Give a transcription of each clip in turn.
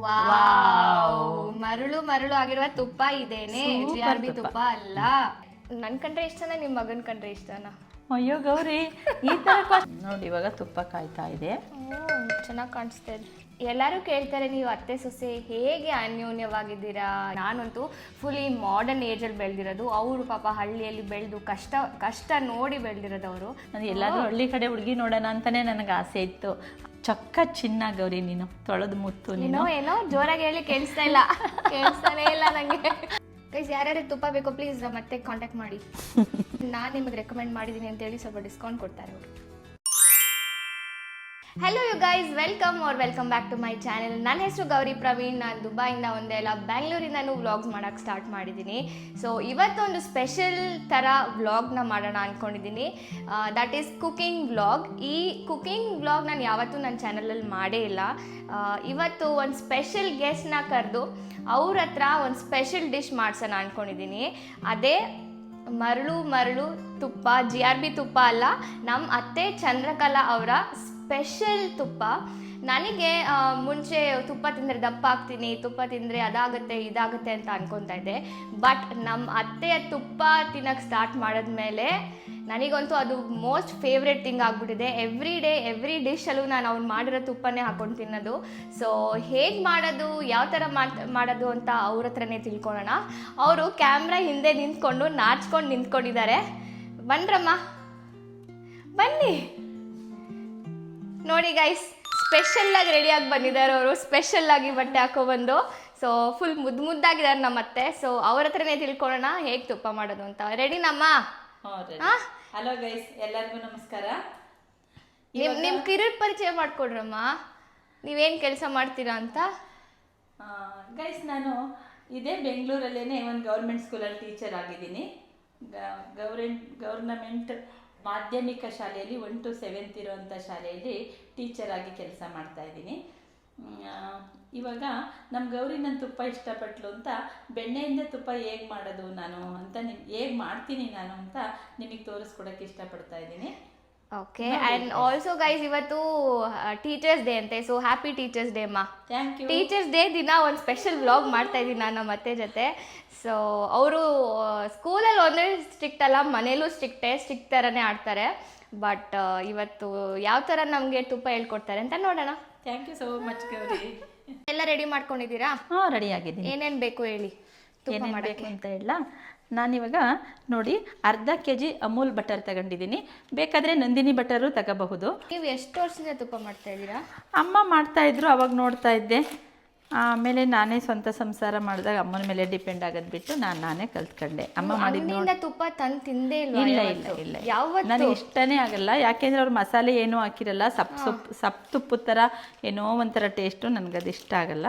Wow, ಮರಳು ಮರಳು ಆಗಿರುವ ತುಪ್ಪ ಇದೇನೆ, GRB ತುಪ್ಪ ಅಲ್ಲ. ನನ್ ಕಂಡ್ರೆ ಇಷ್ಟನಾ ನಿಮ್ ಮಗನ್ ಕಂಡ್ರೆ ಇಷ್ಟನಾ? ಅಯ್ಯೋ ಗೌರಿ, ಈ ತರ ನೋಡಿ ಇವಾಗ ತುಪ್ಪ ಕಾಯ್ತಾ ಇದೆ. ಚೆನ್ನಾಗಿ ಕಾಣಿಸ್ತಾ ಇದೆ. ಎಲ್ಲರೂ ಕೇಳ್ತಾರೆ ನೀವು ಅತ್ತೆ ಸೊಸೆ ಹೇಗೆ ಅನ್ಯೋನ್ಯವಾಗಿದ್ದೀರಾ. ನಾನಂತೂ ಫುಲ್ ಈ ಮಾಡರ್ನ್ ಏಜಲ್ಲಿ ಬೆಳೆದಿರೋದು, ಅವರು ಪಾಪ ಹಳ್ಳಿಯಲ್ಲಿ ಬೆಳೆದು ಕಷ್ಟ ನೋಡಿ ಬೆಳೆದಿರೋದು ಅವರು. ನಾನು ಎಲ್ಲಾದ್ರೂ ಹಳ್ಳಿ ಕಡೆ ಹುಡುಗಿ ನೋಡೋಣ ಅಂತಾನೆ ನನಗೆ ಆಸೆ ಇತ್ತು. ಚೊಕ್ಕ ಚಿನ್ನ ಗೌರಿ, ನೀನು ತೊಳೆದು ಮುತ್ತು. ನೀನು ಏನೋ ಜೋರಾಗಿ ಹೇಳಿ ಕೇಳಿಸ್ತಾನೇ ಇಲ್ಲ ನಂಗೆ. ಗೈಸ್, ಯಾರ್ಯಾರಿಗೆ ತುಪ್ಪ ಬೇಕೋ ಪ್ಲೀಸ್ ಮತ್ತೆ ಕಾಂಟ್ಯಾಕ್ಟ್ ಮಾಡಿ. ನಾನು ನಿಮಗೆ ರೆಕಮೆಂಡ್ ಮಾಡಿದ್ದೀನಿ ಅಂತೇಳಿ ಸ್ವಲ್ಪ ಡಿಸ್ಕೌಂಟ್ ಕೊಡ್ತಾರೆ ಅವರು. Hello you guys, welcome back to my channel. ನನ್ನ ಹೆಸರು ಗೌರಿ ಪ್ರವೀಣ್. ನಾನು ದುಬೈಯಿಂದ ಒಂದೆಲ್ಲ ಬ್ಯಾಂಗ್ಳೂರಿಂದನೂ ವ್ಲಾಗ್ಸ್ ಮಾಡೋಕ್ಕೆ ಸ್ಟಾರ್ಟ್ ಮಾಡಿದ್ದೀನಿ. ಸೊ ಇವತ್ತೊಂದು ಸ್ಪೆಷಲ್ ಥರ ವ್ಲಾಗ್ನ ಮಾಡೋಣ ಅಂದ್ಕೊಂಡಿದ್ದೀನಿ. That is cooking vlog. ಈ ಕುಕಿಂಗ್ ವ್ಲಾಗ್ ನಾನು ಯಾವತ್ತೂ ನನ್ನ ಚಾನಲಲ್ಲಿ ಮಾಡೇ ಇಲ್ಲ. ಇವತ್ತು ಒಂದು ಸ್ಪೆಷಲ್ ಗೆಸ್ಟ್ನ ಕರೆದು ಅವ್ರ ಹತ್ರ ಒಂದು ಸ್ಪೆಷಲ್ ಡಿಶ್ ಮಾಡ್ಸೋಣ ಅಂದ್ಕೊಂಡಿದ್ದೀನಿ. ಅದೇ ಮರಳು ತುಪ್ಪ. GRB ತುಪ್ಪ ಅಲ್ಲ, ನಮ್ಮ ಅತ್ತೆ ಚಂದ್ರಕಲಾ ಅವರ ಸ್ಪೆಷಲ್ ತುಪ್ಪ. ನನಗೆ ಮುಂಚೆ ತುಪ್ಪ ತಿಂದರೆ ದಪ್ಪ ಆಗ್ತೀನಿ, ತುಪ್ಪ ತಿಂದರೆ ಅದಾಗುತ್ತೆ ಇದಾಗುತ್ತೆ ಅಂತ ಅನ್ಕೊತಾ ಇದ್ದೆ. ಬಟ್ ನಮ್ಮ ಅತ್ತೆಯ ತುಪ್ಪ ತಿನ್ನೋಕ್ಕೆ ಸ್ಟಾರ್ಟ್ ಮಾಡಿದ್ಮೇಲೆ ನನಗಂತೂ ಅದು ಮೋಸ್ಟ್ ಫೇವ್ರೆಟ್ ಥಿಂಗ್ ಆಗಿಬಿಟ್ಟಿದೆ. ಎವ್ರಿ ಡಿಶಲ್ಲೂ ನಾನು ಅವ್ನು ಮಾಡಿರೋ ತುಪ್ಪನೇ ಹಾಕೊಂಡು ತಿನ್ನೋದು. ಸೊ ಹೇಗೆ ಮಾಡೋದು, ಯಾವ ಥರ ಮಾಡೋದು ಅಂತ ಅವ್ರ ಹತ್ರನೇ ತಿಳ್ಕೊಳ್ಳೋಣ. ಅವರು ಕ್ಯಾಮ್ರಾ ಹಿಂದೆ ನಿಂತ್ಕೊಂಡು ನಾಚ್ಕೊಂಡು ನಿಂತ್ಕೊಂಡಿದ್ದಾರೆ. ಬನ್ರಮ್ಮ, ಬನ್ನಿ. ನೋಡಿ ಗೈಸ್, ಸ್ಪೆಷಲ್ಲಾಗಿ ರೆಡಿಯಾಗಿ ಬಂದಿದ್ದಾರೆ ಅವರು. ಸ್ಪೆಷಲ್ಲಾಗಿ ಬಟ್ಟೆ ಹಾಕೊಬಂದು ಸೊ ಫುಲ್ ಮುದ್ದಾಗಿದ್ದಾರೆ ನಮ್ಮ ಅತ್ತೆ. ಸೊ ಅವ್ರ ಹತ್ರನೇ ತಿಳ್ಕೊಳ್ಳೋಣ ಹೇಗೆ ತುಪ್ಪ ಮಾಡೋದು ಅಂತ. ರೆಡಿನಮ್ಮ? ಹಲೋ ಗೈಸ್, ಎಲ್ಲರಿಗೂ ನಮಸ್ಕಾರ. ನಿಮ್ಮ ಕಿರೀಟ್ ಪರಿಚಯ ಮಾಡ್ಕೊಡ್ರಮ್ಮ, ನೀವೇನು ಕೆಲಸ ಮಾಡ್ತೀರಾ ಅಂತ. ಗೈಸ್, ನಾನು ಇದೇ ಬೆಂಗಳೂರಲ್ಲೇ ಒಂದು ಗೌರ್ಮೆಂಟ್ ಸ್ಕೂಲಲ್ಲಿ ಟೀಚರ್ ಆಗಿದ್ದೀನಿ. ಗೌರ್ನಮೆಂಟ್ ಮಾಧ್ಯಮಿಕ ಶಾಲೆಯಲ್ಲಿ 1 to 7th ಇರೋವಂಥ ಶಾಲೆಯಲ್ಲಿ ಟೀಚರ್ ಆಗಿ ಕೆಲಸ ಮಾಡ್ತಾ ಇದ್ದೀನಿ. ಇವಾಗ ನಮ್ಮ ಗೌರಿ ನನ್ನ ತುಪ್ಪ ಇಷ್ಟಪಟ್ಲು ಅಂತ ಬೆಣ್ಣೆಯಿಂದ ತುಪ್ಪ ಹೇಗೆ ಮಾಡೋದು ನಾನು ಅಂತ ಹೇಗೆ ಮಾಡ್ತೀನಿ ನಾನು ಅಂತ ನಿಮಗೆ ತೋರಿಸ್ಕೊಡೋಕ್ಕೆ ಇಷ್ಟಪಡ್ತಾ ಇದ್ದೀನಿ. ಓಕೆ, ಆ್ಯಂಡ್ ಆಲ್ಸೋ ಗೈಸ್, ಇವತ್ತು ಟೀಚರ್ಸ್ ಡೇ ಅಂತೆ. ಸೊ ಹ್ಯಾಪಿ ಟೀಚರ್ಸ್ ಡೇ ಅಮ್ಮ. Thank you. ಟೀಚರ್ಸ್ ಡೇ ದಿನ ಒಂದು ಸ್ಪೆಷಲ್ ವ್ಲಾಗ್ ಮಾಡ್ತಾ ಇದ್ದೀನಿ ನಾನು ನಮ್ಮ ಅತ್ತೆ ಜೊತೆ. ಸೊ ಅವರು ಸ್ಕೂಲಲ್ಲಿ ಒಂದೇ ಸ್ಟ್ರಿಕ್ಟ್ ಅಲ್ಲ, ಮನೇಲೂ ಸ್ಟ್ರಿಕ್ಟ್ ಥರನೇ ಆಡ್ತಾರೆ. ಬಟ್ ಇವತ್ತು ಯಾವ ಥರ ನಮಗೆ ತುಪ್ಪ ಹೇಳ್ಕೊಡ್ತಾರೆ ಅಂತ ನೋಡೋಣ. Thank you so much Gauri. ಎಲ್ಲ ರೆಡಿ ಮಾಡ್ಕೊಂಡಿದ್ದೀರಾ? ಹಾಂ, ರೆಡಿ ಆಗಿದ್ದೀನಿ. ಏನೇನು ಬೇಕು ಹೇಳಿ ತುಪ್ಪ ಮಾಡೋಕ್ಕೆ ಅಂತ ಹೇಳ. ನಾನಿವಾಗ ನೋಡಿ ಅರ್ಧ kg ಅಮೂಲ್ ಬಟರ್ ತಗೊಂಡಿದ್ದೀನಿ. ಬೇಕಾದರೆ ನಂದಿನಿ ಬಟರು ತಗೋಬಹುದು. ನೀವು ಎಷ್ಟು ವರ್ಷದಿಂದ ತುಪ್ಪ ಮಾಡ್ತಾ ಇದ್ದೀರಾ? ಅಮ್ಮ ಮಾಡ್ತಾಯಿದ್ರು, ಅವಾಗ ನೋಡ್ತಾ ಇದ್ದೆ. ಆಮೇಲೆ ನಾನೇ ಸ್ವಂತ ಸಂಸಾರ ಮಾಡಿದಾಗ ಅಮ್ಮನ ಮೇಲೆ ಡಿಪೆಂಡ್ ಆಗೋದು ಬಿಟ್ಟು ನಾನೇ ಕಲ್ತ್ಕೊಂಡೆ. ಅಮ್ಮ ಮಾಡಿದ್ದು ತುಪ್ಪ ತಂದು ತಿಂದೇ ಇಲ್ಲ ನನಗೆ ಇಷ್ಟನೇ ಆಗಲ್ಲ. ಯಾಕೆಂದರೆ ಅವ್ರು ಮಸಾಲೆ ಏನೂ ಹಾಕಿರಲ್ಲ. ಸಪ್ ತುಪ್ಪದ ಥರ ಏನೋ ಒಂಥರ ಟೇಸ್ಟು, ನನಗದು ಇಷ್ಟ ಆಗಲ್ಲ.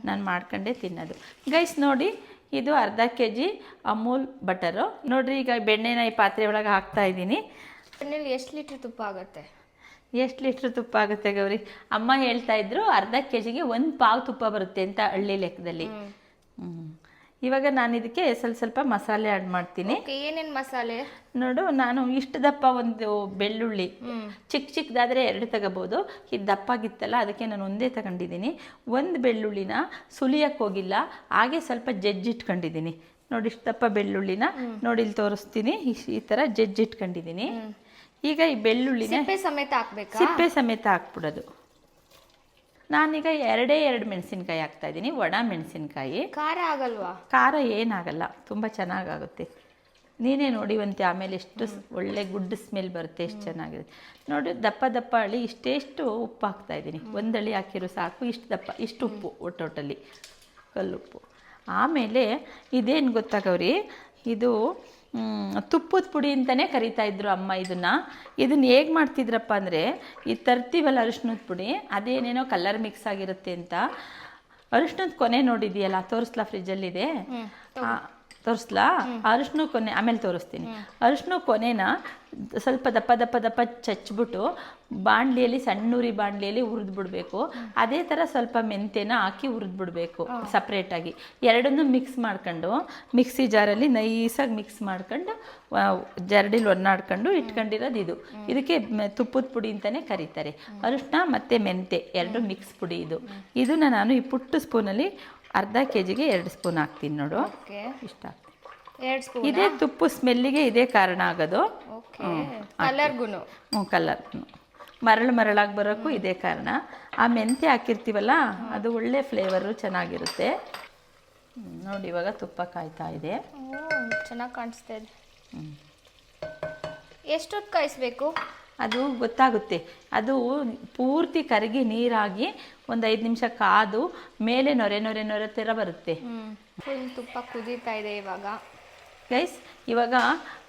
ನಾನು ಮಾಡ್ಕೊಂಡೇ ತಿನ್ನೋದು. ಗೈಸ್ ನೋಡಿ, ಇದು ಅರ್ಧ kg ಅಮೂಲ್ ಬಟರು. ನೋಡ್ರಿ, ಈಗ ಬೆಣ್ಣೆನ ಈ ಪಾತ್ರೆ ಒಳಗೆ ಹಾಕ್ತಾ ಇದ್ದೀನಿ. ಬೆಣ್ಣೆಲಿ ಎಷ್ಟು ಲೀಟ್ರ್ ತುಪ್ಪ ಆಗುತ್ತೆ? ಎಷ್ಟು ಲೀಟ್ರ್ ತುಪ್ಪ ಆಗುತ್ತೆ ಗೌರಿ? ಅಮ್ಮ ಹೇಳ್ತಾ ಇದ್ರು ಅರ್ಧ kgಗೆ 1 ಪಾವು ತುಪ್ಪ ಬರುತ್ತೆ ಅಂತ ಹಳ್ಳಿ ಲೆಕ್ಕದಲ್ಲಿ. ಇವಾಗ ನಾನು ಇದಕ್ಕೆ ಸ್ವಲ್ಪ ಮಸಾಲೆ ಆ್ಯಡ್ ಮಾಡ್ತೀನಿ. ಏನೇನು ಮಸಾಲೆ? ನೋಡು, ನಾನು ಇಷ್ಟು ದಪ್ಪ ಒಂದು ಬೆಳ್ಳುಳ್ಳಿ, ಚಿಕ್ಕದಾದರೆ 2 ತಗೋಬೋದು. ಇದು ದಪ್ಪಾಗಿತ್ತಲ್ಲ, ಅದಕ್ಕೆ ನಾನು ಒಂದೇ ತಗೊಂಡಿದ್ದೀನಿ. ಒಂದು ಬೆಳ್ಳುಳ್ಳಿನ ಸುಲಿಯಕ್ಕೆ ಹೋಗಿಲ್ಲ, ಹಾಗೆ ಸ್ವಲ್ಪ ಜಜ್ಜಿಟ್ಕೊಂಡಿದ್ದೀನಿ. ನೋಡಿ, ಇಷ್ಟು ದಪ್ಪ ಬೆಳ್ಳುಳ್ಳಿನ ನೋಡಿ ಇಲ್ಲಿ ತೋರಿಸ್ತೀನಿ. ಈ ಥರ ಜಜ್ಜಿಟ್ಕೊಂಡಿದ್ದೀನಿ. ಈಗ ಈ ಬೆಳ್ಳುಳ್ಳಿನ ಸಿಪ್ಪೆ ಸಮೇತ ಹಾಕ್ಬೇಕಾ? ಸಿಪ್ಪೆ ಸಮೇತ ಹಾಕ್ಬಿಡೋದು. ನಾನೀಗ 2 ಮೆಣಸಿನ್ಕಾಯಿ ಹಾಕ್ತಾಯಿದ್ದೀನಿ, ಒಣ ಮೆಣಸಿನ್ಕಾಯಿ. ಖಾರ ಆಗಲ್ವಾ? ಖಾರ ಏನಾಗಲ್ಲ, ತುಂಬ ಚೆನ್ನಾಗಾಗುತ್ತೆ. ನೀನೇ ನೋಡಿ ಒಂತೆ. ಆಮೇಲೆ ಎಷ್ಟು ಒಳ್ಳೆ ಗುಡ್ ಸ್ಮೆಲ್ ಬರುತ್ತೆ, ಎಷ್ಟು ಚೆನ್ನಾಗಿದೆ ನೋಡಿ. ದಪ್ಪ ಹಳ್ಳಿ ಇಷ್ಟೆಷ್ಟು ಉಪ್ಪು ಹಾಕ್ತಾಯಿದ್ದೀನಿ. 1 ಹಳ್ಳಿ ಹಾಕಿರೋ ಸಾಕು. ಇಷ್ಟು ಉಪ್ಪು ಒಟ್ಟೊಟ್ಟಲ್ಲಿ, ಕಲ್ಲುಪ್ಪು. ಆಮೇಲೆ ಇದೇನು ಗೊತ್ತಾ ಗೌರಿ, ಇದು ತುಪ್ಪದ ಪುಡಿ ಅಂತಲೇ ಕರಿತಾ ಇದ್ರು ಅಮ್ಮ ಇದನ್ನು ಹೇಗೆ ಮಾಡ್ತಿದ್ರಪ್ಪ ಅಂದರೆ, ಇದು ತರ್ತೀವಲ್ಲ ಅರಿಶಿನದ ಪುಡಿ, ಅದೇನೇನೋ ಕಲರ್ ಮಿಕ್ಸ್ ಆಗಿರುತ್ತೆ ಅಂತ. ಅರಿಶಿನದ ಕೊನೆ ನೋಡಿದೆಯಲ್ಲ, ತೋರಿಸ್ಲಾ? ಫ್ರಿಜ್ಜಲ್ಲಿದೆ. ತೋರಿಸ್ಲಾ? ಅರಿಶಿನ ಕೊನೆ ಆಮೇಲೆ ತೋರಿಸ್ತೀನಿ. ಅರಿಶಿನ ಕೊನೆನ ಸ್ವಲ್ಪ ದಪ್ಪ ದಪ್ಪ ದಪ್ಪ ಚಚ್ಬಿಟ್ಟು ಬಾಣಲಿಯಲ್ಲಿ ಸಣ್ಣೂರಿ ಬಾಣಲಿಯಲ್ಲಿ ಹುರಿದ್ಬಿಡ್ಬೇಕು. ಅದೇ ಥರ ಸ್ವಲ್ಪ ಮೆಂತ್ಯನ ಹಾಕಿ ಹುರಿದ್ಬಿಡ್ಬೇಕು ಸಪ್ರೇಟಾಗಿ. ಎರಡನ್ನೂ ಮಿಕ್ಸ್ ಮಾಡ್ಕೊಂಡು ಮಿಕ್ಸಿ ಜಾರಲ್ಲಿ ನೈಸಾಗಿ ಮಿಕ್ಸ್ ಮಾಡ್ಕೊಂಡು ಜರಡಿಲಿ ಒನ್ನಾಡ್ಕೊಂಡು ಇಟ್ಕೊಂಡಿರೋದು ಇದು. ಇದಕ್ಕೆ ತುಪ್ಪದ ಪುಡಿ ಅಂತಲೇ ಕರೀತಾರೆ. ಅರಿಶಿನ ಮತ್ತು ಮೆಂತ್ಯ ಎರಡು ಮಿಕ್ಸ್ ಪುಡಿ ಇದು. ಇದನ್ನು ನಾನು ಈ ಪುಟ್ಟ ಸ್ಪೂನಲ್ಲಿ ಅರ್ಧ ಕೆಜಿಗೆ 2 ಸ್ಪೂನ್ ಹಾಕ್ತೀನಿ ನೋಡು. ಇಷ್ಟ ಹಾಕ್ತೀನಿ. 2 ಸ್ಪೂನ್. ಇದೇ ತುಪ್ಪ ಸ್ಮೆಲ್ಲಿಗೆ ಇದೇ ಕಾರಣ ಆಗೋದು. ಕಲರ್ಗೂ ಕಲರ್ಗೂ ಮರಳಾಗಿ ಬರೋಕ್ಕೂ ಇದೇ ಕಾರಣ. ಆ ಮೆಂತ್ಯ ಹಾಕಿರ್ತೀವಲ್ಲ ಅದು ಒಳ್ಳೆ ಫ್ಲೇವರು ಚೆನ್ನಾಗಿರುತ್ತೆ. ನೋಡಿ ಇವಾಗ ತುಪ್ಪ ಕಾಯ್ತಾ ಇದೆ. ಚೆನ್ನಾಗಿ ಕಾಣಿಸ್ತಾ ಇದೆ. ಎಷ್ಟೊತ್ತು ಕಾಯಿಸ್ಬೇಕು? ಅದು ಗೊತ್ತಾಗುತ್ತೆ. ಅದು ಪೂರ್ತಿ ಕರಗಿ ನೀರಾಗಿ ಒಂದು 5 ನಿಮಿಷ ಕಾದು ಮೇಲೆ ನೊರೆ ಥರ ಬರುತ್ತೆ. ಫುಲ್ ತುಪ್ಪ ಕುದೀತಾ ಇದೆ ಇವಾಗ ಗೈಸ್. ಇವಾಗ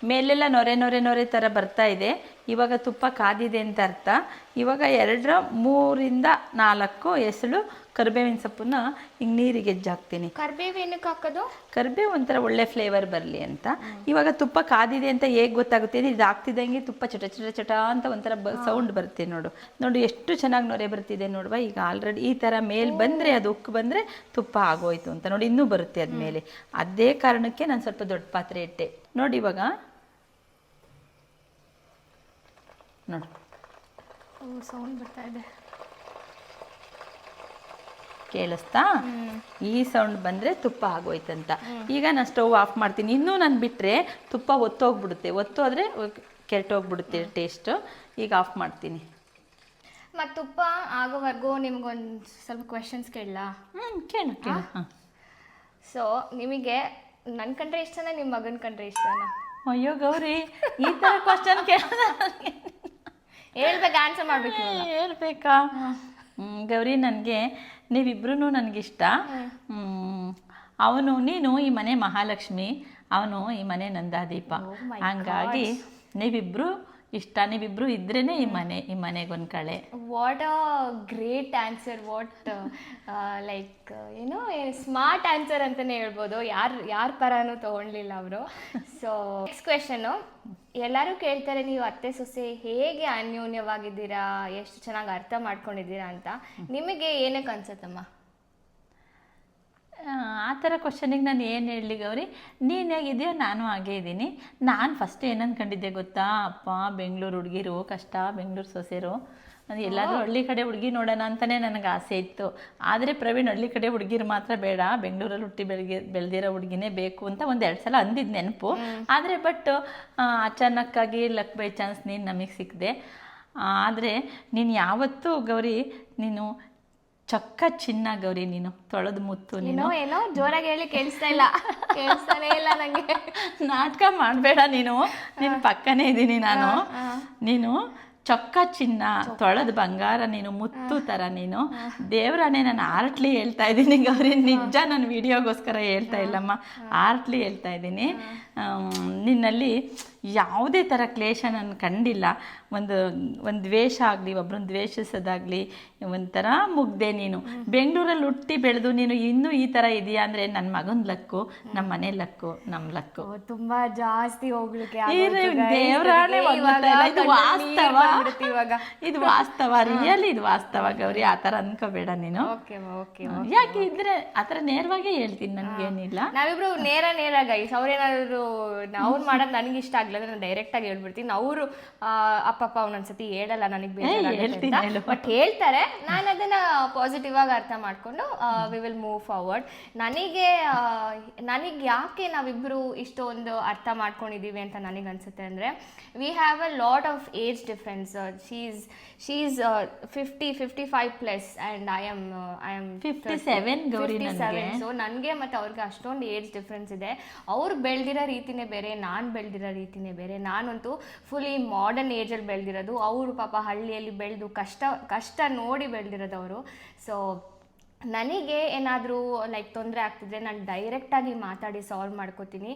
ಮೇಲೆಲ್ಲ ನೊರೆ ಥರ ಬರ್ತಾ ಇದೆ. ಇವಾಗ ತುಪ್ಪ ಕಾದಿದೆ ಅಂತ ಅರ್ಥ. ಇವಾಗ 2 3 4 ಎಸಳು ಕರಿಬೇವಿನ ಸೊಪ್ಪನ್ನ ಹಿಂಗೆ ನೀರಿಗೆ ಹಾಕ್ತೀನಿ. ಕರಿಬೇವು ಏನಕ್ಕೆ ಹಾಕೋದು? ಕರಿಬೇವು ಒಂಥರ ಒಳ್ಳೆ ಫ್ಲೇವರ್ ಬರಲಿ ಅಂತ. ಇವಾಗ ತುಪ್ಪ ಕಾದಿದೆ ಅಂತ ಹೇಗೆ ಗೊತ್ತಾಗುತ್ತೆ? ಇದು ಹಾಕ್ತಿದ್ದಂಗೆ ತುಪ್ಪ ಚಟ ಅಂತ ಒಂಥರ ಸೌಂಡ್ ಬರುತ್ತೆ ನೋಡು. ನೋಡಿ ಎಷ್ಟು ಚೆನ್ನಾಗಿ ನೊರೆ ಬರ್ತಿದೆ ನೋಡುವ. ಈಗ ಆಲ್ರೆಡಿ ಈ ಥರ ಮೇಲೆ ಬಂದರೆ, ಅದು ಉಕ್ಕು ಬಂದರೆ ತುಪ್ಪ ಆಗೋಯ್ತು ಅಂತ ನೋಡಿ. ಇನ್ನೂ ಬರುತ್ತೆ ಅದ್ಮೇಲೆ. ಅದೇ ಕಾರಣಕ್ಕೆ ನಾನು ಸ್ವಲ್ಪ ದೊಡ್ಡ ಪಾತ್ರೆ ಇಟ್ಟೆ ನೋಡಿ. ಇವಾಗ ನೋಡಿ ಸೌಂಡ್ ಬರ್ತಾ ಇದೆ, ಕೇಳಿಸ್ತಾ? ಈ ಸೌಂಡ್ ಬಂದರೆ ತುಪ್ಪ ಆಗೋಯ್ತಂತ. ಈಗ ನಾನು ಸ್ಟವ್ ಆಫ್ ಮಾಡ್ತೀನಿ. ಇನ್ನೂ ನಾನು ಬಿಟ್ಟರೆ ತುಪ್ಪ ಒತ್ತೋಗ್ಬಿಡುತ್ತೆ. ಒತ್ತೋದ್ರೆ ಕೆಟ್ಟೋಗ್ಬಿಡುತ್ತೆ ಟೇಸ್ಟು. ಈಗ ಆಫ್ ಮಾಡ್ತೀನಿ. ಮತ್ತು ತುಪ್ಪ ಆಗೋವರೆಗೂ ನಿಮ್ಗೊಂದು ಸ್ವಲ್ಪ ಕ್ವೆಶನ್ಸ್ ಕೇಳಲಾ? ಕೇಳು. ಹಾಂ. ಸೊ ನಿಮಗೆ ನನ್ನ ಕಂಡ್ರೆ ಇಷ್ಟನಾ, ನಿಮ್ಮ ಮಗನ ಕಂಡ್ರೆ ಇಷ್ಟನಾ? ಅಯ್ಯೋ ಗೌರಿ, ಈ ಥರ ಕ್ವಶನ್ ಕೇಳಿದ ಹೇಳ್ಬೇಕು, ಆನ್ಸರ್ ಮಾಡಬೇಕು. ಹೇಳ್ಬೇಕಾ? ಗೌರಿ, ನನಗೆ ನೀವಿಬ್ರು ನನಗಿಷ್ಟ. ನೀನು ಈ ಮನೆ ಮಹಾಲಕ್ಷ್ಮಿ, ಅವನು ಈ ಮನೆ ನಂದಾದೀಪ. ಹಂಗಾಗಿ ನೀವಿಬ್ರು ಇಷ್ಟ. ನೀವಿಬ್ರು ಇದ್ರೇ ಈ ಮನೆಗೊಂದು ಕಳೆ. What a great answer. What like smart answer ಅಂತಲೇ ಹೇಳ್ಬೋದು. ಯಾರ ಪರನೂ ತೊಗೊಳ್ಲಿಲ್ಲ ಅವರು. So next question. ಎಲ್ಲರೂ ಕೇಳ್ತಾರೆ, ನೀವು ಅತ್ತೆ ಸೊಸೆ ಹೇಗೆ ಅನ್ಯೋನ್ಯವಾಗಿದ್ದೀರಾ, ಎಷ್ಟು ಚೆನ್ನಾಗಿ ಅರ್ಥ ಮಾಡ್ಕೊಂಡಿದ್ದೀರಾ ಅಂತ. ನಿಮಗೆ ಏನಕ್ಕೆ ಅನ್ಸತ್ತಮ್ಮ? ಆ ಥರ ಕ್ವಶನಿಗೆ ನಾನು ಏನು ಹೇಳಲಿ ಗೌರಿ? ನೀನು ಹೇಗಿದೆಯೋ ನಾನು ಹಾಗೇ ಇದ್ದೀನಿ. ನಾನು ಫಸ್ಟ್ ಏನು ಅಂದ್ಕೊಂಡಿದ್ದೆ ಗೊತ್ತಾ? ಅಪ್ಪ ಬೆಂಗಳೂರು ಹುಡುಗಿರು ಕಷ್ಟ, ಬೆಂಗಳೂರು ಸೊಸೆರು, ಎಲ್ಲಾದರೂ ಹಳ್ಳಿ ಕಡೆ ಹುಡುಗಿ ನೋಡೋಣ ಅಂತಲೇ ನನಗೆ ಆಸೆ ಇತ್ತು. ಆದರೆ ಪ್ರವೀಣ್ ಹಳ್ಳಿ ಕಡೆ ಹುಡುಗಿರು ಮಾತ್ರ ಬೇಡ, ಬೆಂಗಳೂರಲ್ಲಿ ಹುಟ್ಟಿ ಬೆಳೆದಿರೋ ಹುಡುಗಿನೇ ಬೇಕು ಅಂತ 1-2 ಸಲ ಅಂದಿದ್ದು ನೆನಪು. ಆದರೆ ಬಟ್ ಅಚಾನಕ್ಕಾಗಿ ಲಕ್ ಬೈ ಚಾನ್ಸ್ ನೀನು ನಮಗೆ ಸಿಕ್ಕಿದೆ. ಆದರೆ ನೀನು ಯಾವತ್ತೂ ಗೌರಿ, ನೀನು ಚೊಕ್ಕ ಚಿನ್ನ ಗೌರಿ, ನೀನು ತೊಳೆದು ಮುತ್ತು. ನೀನು ಏನೋ ಜೋರಾಗಿ ಹೇಳಿ ಕೇಳಿಸ್ತಾನೇ ಇಲ್ಲ ನನಗೆ. ನಾಟಕ ಮಾಡಬೇಡ ನೀನು, ನಿನ್ನ ಪಕ್ಕನೇ ಇದ್ದೀನಿ ನಾನು. ನೀನು ಚೊಕ್ಕ ಚಿನ್ನ, ತೊಳೆದ ಬಂಗಾರ, ನೀನು ಮುತ್ತು ಥರ ನೀನು. ದೇವರಾಣೆ, ನಾನು ಆರ್ಟ್ಲಿ ಹೇಳ್ತಾ ಇದ್ದೀನಿ ಗೌರಿ, ನಿಜ. ನಾನು ವಿಡಿಯೋಗೋಸ್ಕರ ಹೇಳ್ತಾ ಇಲ್ಲಮ್ಮ, ಆರ್ಟ್ಲಿ ಹೇಳ್ತಾ ಇದ್ದೀನಿ. ನಿನ್ನಲ್ಲಿ ಯಾವುದೇ ಥರ ಕ್ಲೇಶ ನಾನು ಕಂಡಿಲ್ಲ. ಒಂದು ದ್ವೇಷ ಆಗಲಿ, ಒಬ್ಬರನ್ನ ದ್ವೇಷಿಸೋದಾಗಲಿ, ಒಂಥರ ಮುಗ್ದೆ ನೀನು. ಬೆಂಗಳೂರಲ್ಲಿ ಹುಟ್ಟಿ ಬೆಳೆದು ನೀನು ಇನ್ನೂ ಈ ಥರ ಇದೆಯಾ ಅಂದರೆ ನನ್ನ ಮಗನ ಲಕ್ಕು, ನಮ್ಮ ಮನೆ ಲಕ್ಕು, ನಮ್ಮ ಲಕ್ಕು. ತುಂಬ ಜಾಸ್ತಿ ಹೋಗ್ಲಿಕ್ಕೆ ದೇವರಾಣೆ. ಇದು ವಾಸ್ತವ, ಇದು ವಾಸ್ತವ, ರಿಯಲಿ ಇದು ವಾಸ್ತವ ಗೌರಿ. ಆ ಥರ ಅನ್ಕೋಬೇಡ ನೀನು. ಯಾಕೆ ಇದ್ರೆ ಆ ಥರ ನೇರವಾಗೇ ಹೇಳ್ತೀನಿ, ನನಗೇನಿಲ್ಲ. ನಾವಿಬ್ರು ನೇರಾಗಿ ಅವ್ರೇನಾದ್ರು ಅವ್ರು ಮಾಡೋದು ನನಗೆ ಇಷ್ಟ ಆಗಲ್ಲ ಅಂದ್ರೆ ನಾನು ಡೈರೆಕ್ಟಾಗಿ ಹೇಳ್ಬಿಡ್ತೀನಿ. ಅವರು ಅಪ್ಪಪ್ಪ ಒಂದೊಂದ್ಸತಿ ಹೇಳಲ್ಲ ನನಗೆ, ಬಟ್ ಹೇಳ್ತಾರೆ. ನಾನು ಅದನ್ನ ಪಾಸಿಟಿವ್ ಆಗಿ ಅರ್ಥ ಮಾಡ್ಕೊಂಡು ವಿ ವಿಲ್ ಮೂವ್ ಫಾರ್ವರ್ಡ್. ನನಗೆ ಯಾಕೆ ನಾವಿಬ್ರು ಇಷ್ಟೊಂದು ಅರ್ಥ ಮಾಡ್ಕೊಂಡಿದ್ದೀವಿ ಅಂತ ನನಗೆ ಅನ್ಸುತ್ತೆ ಅಂದರೆ, we have a lot of age difference. She is 50-55 plus and I am 57 Gauri. 57. So ನನಗೆ ಮತ್ತು ಅವ್ರಿಗೆ ಅಷ್ಟೊಂದು ಏಜ್ ಡಿಫ್ರೆನ್ಸ್ ಇದೆ. ಅವ್ರು ಬೆಳೆದಿರೋ ರೀತಿನೇ ಬೇರೆ, ನಾನು ಬೆಳೆದಿರೋ ರೀತಿನೇ ಬೇರೆ. ನಾನಂತೂ ಫುಲ್ಲಿ ಮಾಡರ್ನ್ ಏಜಲ್ಲಿ ಬೆಳೆದಿರೋದು, ಅವರು ಪಾಪ ಹಳ್ಳಿಯಲ್ಲಿ ಬೆಳೆದು ಕಷ್ಟ ನೋಡಿ ಬೆಳೆದಿರೋದು ಅವರು. ಸೊ ನನಗೆ ಏನಾದರೂ ಲೈಕ್ ತೊಂದರೆ ಆಗ್ತಿದ್ರೆ ನಾನು ಡೈರೆಕ್ಟಾಗಿ ಮಾತಾಡಿ ಸಾಲ್ವ್ ಮಾಡ್ಕೋತೀನಿ.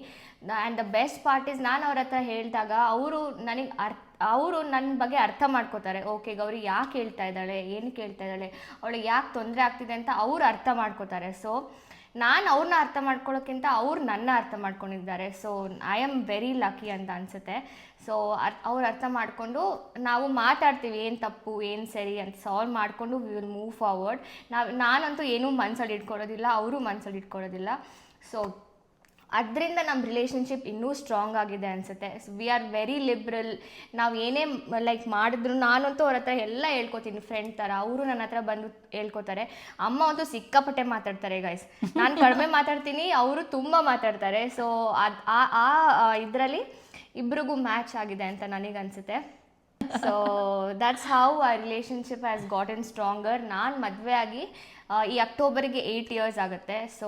And the best part is, ನಾನು ಅವ್ರ ಹತ್ರ ಹೇಳಿದಾಗ ಅವರು ನನಗೆ ಅರ್ಥ ಅವರು ನನ್ನ ಬಗ್ಗೆ ಅರ್ಥ ಮಾಡ್ಕೋತಾರೆ. ಓಕೆ, ಗೌರಿ ಯಾಕೆ ಹೇಳ್ತಾ ಇದ್ದಾಳೆ, ಏನು ಕೇಳ್ತಾ ಇದ್ದಾಳೆ, ಅವಳಿಗೆ ಯಾಕೆ ತೊಂದರೆ ಆಗ್ತಿದೆ ಅಂತ ಅವ್ರು ಅರ್ಥ ಮಾಡ್ಕೋತಾರೆ. ಸೊ ನಾನು ಅವ್ರನ್ನ ಅರ್ಥ ಮಾಡ್ಕೊಳ್ಳೋಕ್ಕಿಂತ ಅವ್ರು ನನ್ನ ಅರ್ಥ ಮಾಡ್ಕೊಂಡಿದ್ದಾರೆ. So I am very lucky ಅಂತ ಅನಿಸುತ್ತೆ. ಸೊ ಅವ್ರು ಅರ್ಥ ಮಾಡಿಕೊಂಡು ನಾವು ಮಾತಾಡ್ತೀವಿ, ಏನು ತಪ್ಪು ಏನು ಸರಿ ಅಂತ ಸಾಲ್ವ್ ಮಾಡಿಕೊಂಡು ವಿ ವಿಲ್ ಮೂವ್ ಫಾರ್ವರ್ಡ್. ನಾನಂತೂ ಏನೂ ಮನಸ್ಸಲ್ಲಿ ಇಟ್ಕೊಳ್ಳೋದಿಲ್ಲ, ಅವರು ಮನಸ್ಸಲ್ಲಿ ಇಟ್ಕೊಳ್ಳೋದಿಲ್ಲ. ಸೊ ಅದರಿಂದ ನಮ್ಮ ರಿಲೇಷನ್ಶಿಪ್ ಇನ್ನೂ ಸ್ಟ್ರಾಂಗ್ ಆಗಿದೆ ಅನಿಸುತ್ತೆ. We are very liberal. ನಾವು ಏನೇ ಲೈಕ್ ಮಾಡಿದ್ರು ನಾನಂತೂ ಅವ್ರ ಹತ್ರ ಎಲ್ಲ ಹೇಳ್ಕೊತೀನಿ ಫ್ರೆಂಡ್ ಥರ, ಅವರು ನನ್ನ ಹತ್ರ ಬಂದು ಹೇಳ್ಕೊತಾರೆ. ಅಮ್ಮ ಅಂತೂ ಸಿಕ್ಕಾಪಟ್ಟೆ ಮಾತಾಡ್ತಾರೆ ಗೈಸ್. ನಾನು ಕಡಿಮೆ ಮಾತಾಡ್ತೀನಿ, ಅವರು ತುಂಬ ಮಾತಾಡ್ತಾರೆ. ಸೊ ಅದು ಇದರಲ್ಲಿ ಇಬ್ರಿಗೂ ಮ್ಯಾಚ್ ಆಗಿದೆ ಅಂತ ನನಗನ್ಸುತ್ತೆ. ಸೊ ದಟ್ಸ್ ಹೌ ಆ ರಿಲೇಷನ್ಶಿಪ್ ಹ್ಯಾಸ್ ಗಾಟನ್ ಸ್ಟ್ರಾಂಗರ್. ನಾನು ಮದುವೆ ಆಗಿ ಈ ಅಕ್ಟೋಬರಿಗೆ 8 years ಆಗುತ್ತೆ. ಸೊ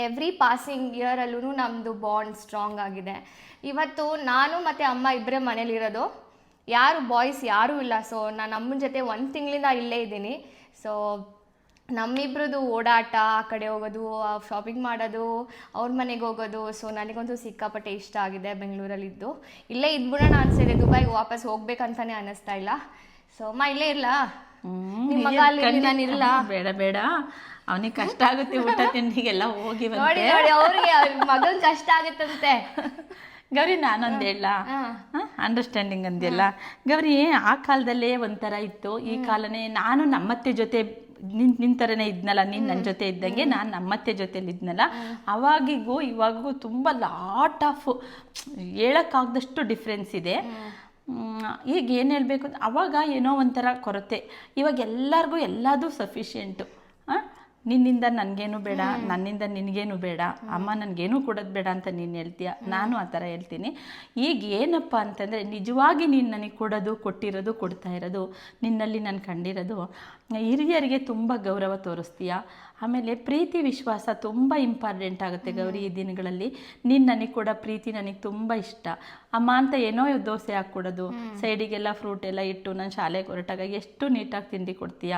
ಎವ್ರಿ ಪಾಸಿಂಗ್ ಇಯರಲ್ಲೂ ನಮ್ಮದು ಬಾಂಡ್ ಸ್ಟ್ರಾಂಗ್ ಆಗಿದೆ. ಇವತ್ತು ನಾನು ಮತ್ತು ಅಮ್ಮ ಇಬ್ಬರೇ ಮನೇಲಿರೋದು, ಯಾರು ಬಾಯ್ಸ್ ಯಾರೂ ಇಲ್ಲ. ಸೊ ನಾನು ಅಮ್ಮನ ಜೊತೆ 1 ತಿಂಗಳಿಂದ ಇಲ್ಲೇ ಇದ್ದೀನಿ. ಸೊ ನಮ್ಮಿಬ್ರದ್ದು ಓಡಾಟ, ಆ ಕಡೆ ಹೋಗೋದು, ಶಾಪಿಂಗ್ ಮಾಡೋದು, ಅವ್ರ ಮನೆಗೆ ಹೋಗೋದು. ಸೊ ನನಗಂತೂ ಸಿಕ್ಕಾಪಟ್ಟೆ ಇಷ್ಟ ಆಗಿದೆ ಬೆಂಗಳೂರಲ್ಲಿದ್ದು. ಇಲ್ಲೇ ಇದ್ಬಿಡೋಣ ಅನಿಸಿದೆ, ದುಬೈಗೆ ವಾಪಸ್ ಹೋಗ್ಬೇಕಂತಾನೆ ಅನ್ನಿಸ್ತಾ ಇಲ್ಲ. ಸೊ ಅಮ್ಮ ಇಲ್ಲೇ ಇರಲಾ, ನಿಮ್ಮ ಮಗ ಅಲ್ಲಿ ನಾನು ಇರಲ್ಲ. ಬೇಡ ಬೇಡ, ಅವನಿಗೆ ಕಷ್ಟ ಆಗುತ್ತೆ ಊಟ ತಿಂಡಿಗೆಲ್ಲ ಹೋಗಿ ನೋಡಿ ನೋಡಿ, ಅವ್ರಿಗೆ ಮಗನ್ ಕಷ್ಟ ಆಗುತ್ತಂತೆ. ಗೌರಿ ನಾನೊಂದು ಹೇಳ, ಅಂಡರ್ಸ್ಟ್ಯಾಂಡಿಂಗ್ ಅಂದಿಲ್ಲ ಗೌರಿ, ಆ ಕಾಲದಲ್ಲೇ ಒಂಥರ ಇತ್ತು, ಈ ಕಾಲನೇ. ನಾನು ನಮ್ಮತ್ತೆ ಜೊತೆ ನಿನ್ ಥರನೇ ಇದ್ನಲ್ಲ, ನೀನು ನನ್ನ ಜೊತೆ ಇದ್ದಂಗೆ ನಾನು ನಮ್ಮತ್ತೆ ಜೊತೆಲಿ ಇದ್ನಲ್ಲ, ಅವಾಗಿಗೂ ಇವಾಗೂ ತುಂಬ ಲಾಟ್ ಆಫ್ ಹೇಳೋಕ್ಕಾಗದಷ್ಟು ಡಿಫ್ರೆನ್ಸ್ ಇದೆ. ಈಗ ಏನು ಹೇಳಬೇಕು, ಅವಾಗ ಏನೋ ಒಂಥರ ಕೊರತೆ, ಇವಾಗ ಎಲ್ಲರಿಗೂ ಎಲ್ಲದೂ ಸಫಿಷಿಯೆಂಟು. ನಿನ್ನಿಂದ ನನಗೇನು ಬೇಡ, ನನ್ನಿಂದ ನಿನಗೇನು ಬೇಡ, ಅಮ್ಮ ನನಗೇನು ಕೊಡೋದು ಬೇಡ ಅಂತ ನೀನು ಹೇಳ್ತೀಯ, ನಾನು ಆ ಥರ ಹೇಳ್ತೀನಿ. ಈಗ ಏನಪ್ಪ ಅಂತಂದರೆ, ನಿಜವಾಗಿ ನೀನು ನನಗೆ ಕೊಡೋದು, ಕೊಟ್ಟಿರೋದು, ಕೊಡ್ತಾ ಇರೋದು, ನಿನ್ನಲ್ಲಿ ನಾನು ಕಂಡಿರೋದು, ಹಿರಿಯರಿಗೆ ತುಂಬ ಗೌರವ ತೋರಿಸ್ತೀಯ. ಆಮೇಲೆ ಪ್ರೀತಿ ವಿಶ್ವಾಸ ತುಂಬ ಇಂಪಾರ್ಟೆಂಟ್ ಆಗುತ್ತೆ ಗೌರಿ ಈ ದಿನಗಳಲ್ಲಿ. ನೀನು ನನಗೆ ಕೊಡೋ ಪ್ರೀತಿ ನನಗೆ ತುಂಬ ಇಷ್ಟ. ಅಮ್ಮ ಅಂತ ಏನೋ ದೋಸೆ ಹಾಕ್ಕೊಡೋದು, ಸೈಡಿಗೆಲ್ಲ ಫ್ರೂಟ್ ಎಲ್ಲ ಇಟ್ಟು ನಾನು ಶಾಲೆಗೆ ಹೊರಟಾಗ ಎಷ್ಟು ನೀಟಾಗಿ ತಿಂಡಿ ಕೊಡ್ತೀಯ,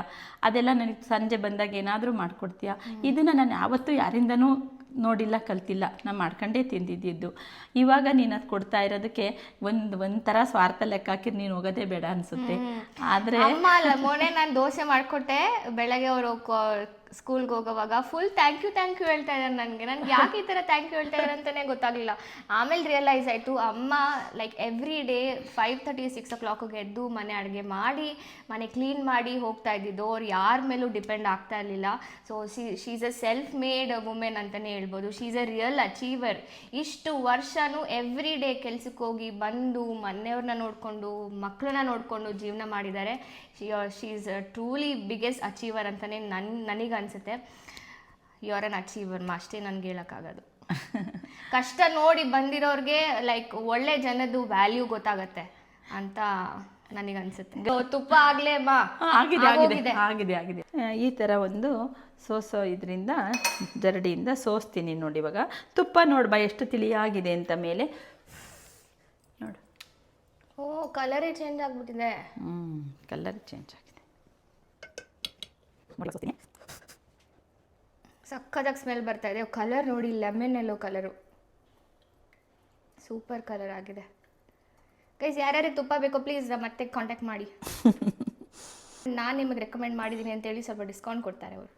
ಅದೆಲ್ಲ ನನಗೆ ಸಂಜೆ ಬಂದಾಗ ಏನಾದರೂ ಮಾಡಿಕೊಡ್ತೀಯ. ಇದನ್ನು ನಾನು ಯಾವತ್ತೂ ಯಾರಿಂದನೂ ನೋಡಿಲ್ಲ, ಕಲ್ತಿಲ್ಲ, ನಾನು ಮಾಡ್ಕೊಂಡೇ ತಿಂದಿದ್ದು. ಇವಾಗ ನೀನು ಅದು ಕೊಡ್ತಾ ಇರೋದಕ್ಕೆ ಒಂಥರ ಸ್ವಾರ್ಥ ಲೆಕ್ಕ ಹಾಕಿದ್ರೆ ನೀನು ಹೋಗೋದೇ ಬೇಡ ಅನಿಸುತ್ತೆ. ಆದರೆ ಅಮ್ಮ ಅಲ್ಲ, ಮೊನ್ನೆ ನಾನು ದೋಸೆ ಮಾಡಿಕೊಟ್ಟೆ, ಬೆಳಗ್ಗೆ ಅವರು ಸ್ಕೂಲ್ಗೆ ಹೋಗೋವಾಗ ಫುಲ್ ಥ್ಯಾಂಕ್ ಯು ಹೇಳ್ತಾ ಇದ್ದಾರೆ ನನಗೆ. ನನಗೆ ಯಾಕೆ ಈ ಥರ ಥ್ಯಾಂಕ್ ಯು ಹೇಳ್ತಾ ಇದ್ದಾರೆ ಅಂತಲೇ ಗೊತ್ತಾಗಲಿಲ್ಲ. ಆಮೇಲೆ ರಿಯಲೈಸ್ ಆಯಿತು, ಅಮ್ಮ ಲೈಕ್ ಎವ್ರಿ ಡೇ 5:30 6 o'clock ಎದ್ದು ಮನೆ ಅಡುಗೆ ಮಾಡಿ, ಮನೆ ಕ್ಲೀನ್ ಮಾಡಿ ಹೋಗ್ತಾ ಇದ್ದಿದ್ದು. ಅವ್ರು ಯಾರ ಮೇಲೂ ಡಿಪೆಂಡ್ ಆಗ್ತಾ ಇರಲಿಲ್ಲ. So she is a self made women ಅಂತಲೇ ಹೇಳ್ಬೋದು. She is a real achiever. ಇಷ್ಟು ವರ್ಷನೂ ಎವ್ರಿ ಡೇ ಕೆಲ್ಸಕ್ಕೆ ಹೋಗಿ ಬಂದು ಮನೆಯವ್ರನ್ನ ನೋಡಿಕೊಂಡು ಮಕ್ಕಳನ್ನ ನೋಡಿಕೊಂಡು ಜೀವನ ಮಾಡಿದ್ದಾರೆ. She is truly biggest achiever ಅಂತಲೇ ನನಗೆ ಅನಿಸುತ್ತೆ. ಯು ಆರ್ ಅನ್ ಅಚೀವರ್ ಅಷ್ಟೇ ನನಗೆ ಹೇಳೋಕ್ಕಾಗೋದು. ಕಷ್ಟ ನೋಡಿ ಬಂದಿರೋರಿಗೆ ಲೈಕ್ ಒಳ್ಳೆ ಜನದ್ದು ವ್ಯಾಲ್ಯೂ ಗೊತ್ತಾಗತ್ತೆ ಅಂತ ನನಗನ್ಸುತ್ತೆ. ತುಪ್ಪ ಆಗಲೇ ಬಾ ಆಗಿದೆ. ಈ ಥರ ಒಂದು ಸೋಸೋ ಇದರಿಂದ ಜರಡಿಯಿಂದ ಸೋಸ್ತೀನಿ ನೋಡಿ. ಇವಾಗ ತುಪ್ಪ ನೋಡ್ಬಾ ಎಷ್ಟು ತಿಳಿಯಾಗಿದೆ ಅಂತ ಮೇಲೆ ನೋಡು. ಓ, ಕಲರೇ ಚೇಂಜ್ ಆಗಿಬಿಟ್ಟಿದೆ. ಕಲರ್ ಚೇಂಜ್ ಆಗಿದೆ. ಸಕ್ಕದಾಗಿ ಸ್ಮೆಲ್ ಬರ್ತಾ ಇದೆ. ಕಲರ್ ನೋಡಿ, lemon yellow colour, super colour ಆಗಿದೆ. ಗೈಸ್, ಯಾರ್ಯಾರಿಗೆ ತುಪ್ಪ ಬೇಕೋ ಪ್ಲೀಸ್ ಮತ್ತೆ ಕಾಂಟ್ಯಾಕ್ಟ್ ಮಾಡಿ. ನಾನು ನಿಮಗೆ ರೆಕಮೆಂಡ್ ಮಾಡಿದ್ದೀನಿ ಅಂತೇಳಿ ಸ್ವಲ್ಪ ಡಿಸ್ಕೌಂಟ್ ಕೊಡ್ತಾರೆ ಅವರು.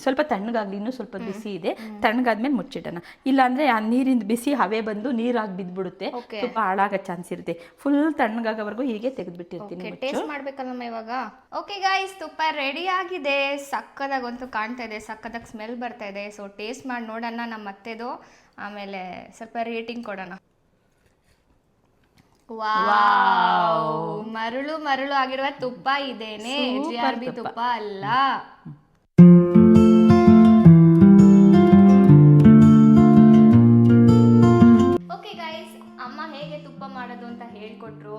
ಸ್ವಲ್ಪ ತಣ್ಣಗಾಗಲಿ, ಇನ್ನೂ ಸ್ವಲ್ಪ ಬಿಸಿ ಇದೆ, ತಣ್ಣಗಾದ್ಮೇಲೆ ಮುಚ್ಚಿಡೋಣ. ಇಲ್ಲಾಂದರೆ ಆ ನೀರಿಂದ ಬಿಸಿ ಹವೆ ಬಂದು ನೀರಾಗಿ ಬಿದ್ದುಬಿಡುತ್ತೆ, ತುಪ್ಪ ಹಾಳಾಗೋ ಚಾನ್ಸ್ ಇರುತ್ತೆ. ಫುಲ್ ತಣ್ಣಗಾಗೋವರೆಗೂ ಹೀಗೆ ತೆಗೆದುಬಿಟ್ಟಿರ್ತೀನಿ. ಟೇಸ್ಟ್ ಮಾಡ್ಬೇಕಲ್ಲಮ್ಮ ಇವಾಗ. ಓಕೆ ಗೈಸ್, ತುಪ್ಪ ರೆಡಿ ಆಗಿದೆ. ಸಕ್ಕದಾಗಂತೂ ಕಾಣ್ತಾ ಇದೆ, ಸಕ್ಕದಾಗಿ ಸ್ಮೆಲ್ ಬರ್ತಾ ಇದೆ. ಸೊ ಟೇಸ್ಟ್ ಮಾಡಿ ನೋಡೋಣ ನಮ್ಮ ಅತ್ತೆದು, ಆಮೇಲೆ ಸ್ವಲ್ಪ ರೇಟಿಂಗ್ ಕೊಡೋಣ. ವಾವ್, ಮರಳು ಆಗಿರುವ ತುಪ್ಪ ಇದೇನೆ, GRB ತುಪ್ಪ ಅಲ್ಲ. ಮಾಡೋದು ಅಂತ ಹೇಳ್ಕೊಟ್ರು.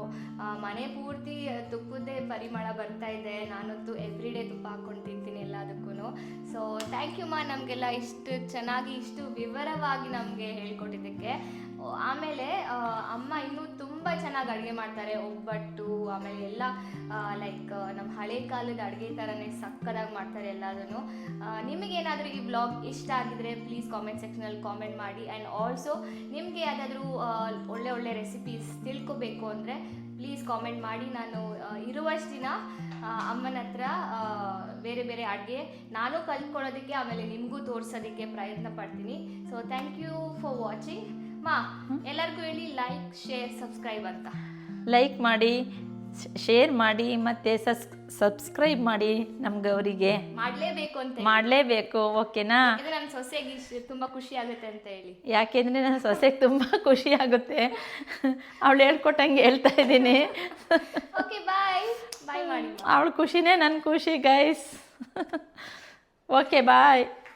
ಮನೆ ಪೂರ್ತಿ ತುಪ್ಪದೇ ಪರಿಮಳ ಬರ್ತಾ ಇದೆ. ನಾನಂತೂ ಎವ್ರಿ ಡೇ ತುಪ್ಪ ಹಾಕೊಂಡು ತಿಂತೀನಿ ಎಲ್ಲದಕ್ಕೂ. ಸೊ ಥ್ಯಾಂಕ್ ಯು ಮಾ, ನಮಗೆಲ್ಲ ಇಷ್ಟು ಚೆನ್ನಾಗಿ ಇಷ್ಟು ವಿವರವಾಗಿ ನಮಗೆ ಹೇಳ್ಕೊಟ್ಟಿದ್ದಕ್ಕೆ. ಆಮೇಲೆ ಅಮ್ಮ ಇನ್ನೂ ತುಂಬ ಚೆನ್ನಾಗಿ ಅಡುಗೆ ಮಾಡ್ತಾರೆ. ಒಬ್ಬಟ್ಟು, ಆಮೇಲೆ ಎಲ್ಲ ಲೈಕ್ ನಮ್ಮ ಹಳೆ ಕಾಲದ ಅಡುಗೆ ಥರನೇ ಸಕ್ಕದಾಗಿ ಮಾಡ್ತಾರೆ ಎಲ್ಲದನ್ನು. ನಿಮಗೇನಾದರೂ ಈ ವ್ಲಾಗ್ ಇಷ್ಟ ಆಗಿದ್ರೆ ಪ್ಲೀಸ್ ಕಾಮೆಂಟ್ ಸೆಕ್ಷನಲ್ಲಿ ಕಾಮೆಂಟ್ ಮಾಡಿ. ಆ್ಯಂಡ್ ಆಲ್ಸೋ ನಿಮಗೆ ಯಾವುದಾದ್ರೂ ಒಳ್ಳೆ ರೆಸಿಪೀಸ್ ತಿಳ್ಕೊಬೇಕು ಅಂದರೆ ಪ್ಲೀಸ್ ಕಾಮೆಂಟ್ ಮಾಡಿ. ನಾನು ಇರುವಷ್ಟು ದಿನ ಅಮ್ಮನ ಹತ್ರ ಬೇರೆ ಬೇರೆ ಅಡುಗೆ ನಾನು ಕಲ್ತ್ಕೊಳ್ಳೋದಕ್ಕೆ ಆಮೇಲೆ ನಿಮಗೂ ತೋರಿಸೋದಕ್ಕೆ ಪ್ರಯತ್ನ ಪಡ್ತೀನಿ. So thank you for watching. ಮಾ ಎಲ್ಲರಿಗೂ ಹೇಳಿ ಲೈಕ್ ಶೇರ್ ಸಬ್ಸ್ಕ್ರೈಬ್ ಅಂತ. ಲೈಕ್ ಮಾಡಿ, ಶೇರ್ ಮಾಡಿ, ಮತ್ತು ಸಬ್ಸ್ಕ್ರೈಬ್ ಮಾಡಿ. ನಮ್ಮ ಗೌರಿಗೆ ಮಾಡಲೇಬೇಕು ಅಂತ ಮಾಡಲೇಬೇಕು, ಓಕೆನಾ? ಇದು ನನ್ನ ಸೊಸೆಗೆ ತುಂಬ ಖುಷಿ ಆಗುತ್ತೆ ಅಂತ ಹೇಳಿ. ಯಾಕೆಂದರೆ ನನ್ನ ಸೊಸೆಗೆ ತುಂಬ ಖುಷಿ ಆಗುತ್ತೆ, ಅವಳು ಹೇಳ್ಕೊಟ್ಟಂಗೆ ಹೇಳ್ತಾ ಇದ್ದೀನಿ. ಓಕೆ ಬಾಯ್ ಬಾಯ್ ಮಾಡಿ. ಅವಳ ಖುಷಿನೇ ನನ್ನ ಖುಷಿ ಗೈಸ್. Okay bye.